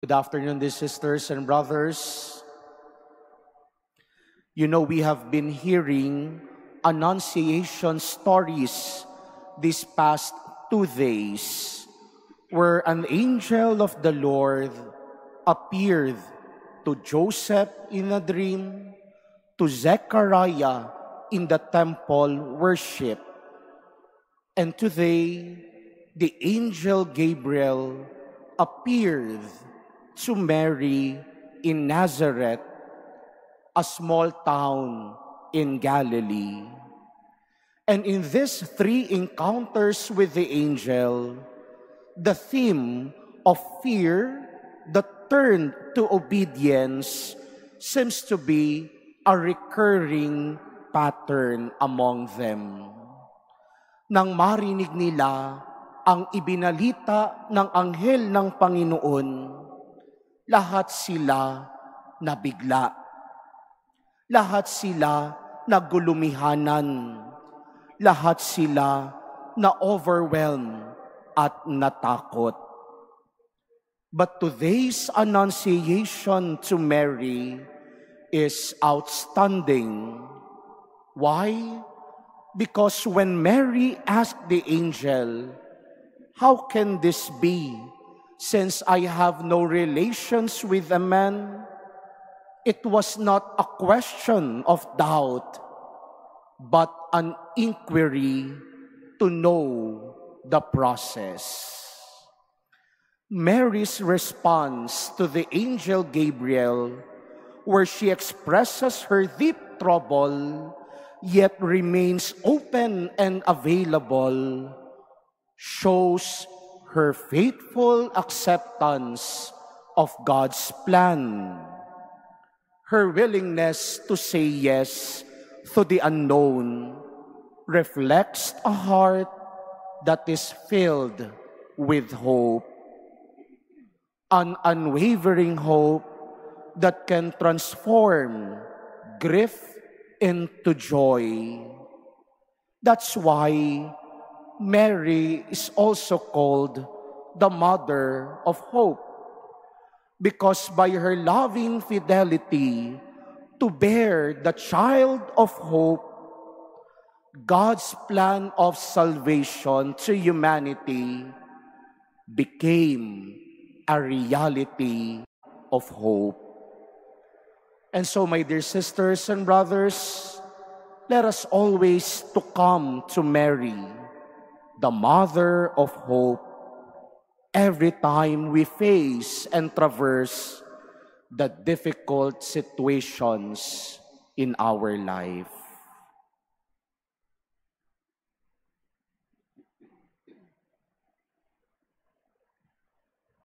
Good afternoon, dear sisters and brothers. You know, we have been hearing Annunciation stories these past 2 days, where an angel of the Lord appeared to Joseph in a dream, to Zechariah in the temple worship. And today, the angel Gabriel appeared to Mary in Nazareth, a small town in Galilee. And in these 3 encounters with the angel, the theme of fear that turned to obedience seems to be a recurring pattern among them. Nang marinig nila ang ibinalita ng anghel ng Panginoon, lahat sila nabigla. Lahat sila nagulumihanan. Lahat sila na-overwhelmed at natakot. But today's annunciation to Mary is outstanding. Why? Because when Mary asked the angel, "How can this be, since I have no relations with a man?" It was not a question of doubt, but an inquiry to know the process. Mary's response to the angel Gabriel, where she expresses her deep trouble, yet remains open and available, shows her faithful acceptance of God's plan. Her willingness to say yes to the unknown reflects a heart that is filled with hope, an unwavering hope that can transform grief into joy. That's why Mary is also called the Mother of Hope, because by her loving fidelity to bear the child of hope, God's plan of salvation to humanity became a reality of hope. And so, my dear sisters and brothers, let us always to come to Mary, the Mother of Hope, every time we face and traverse the difficult situations in our life.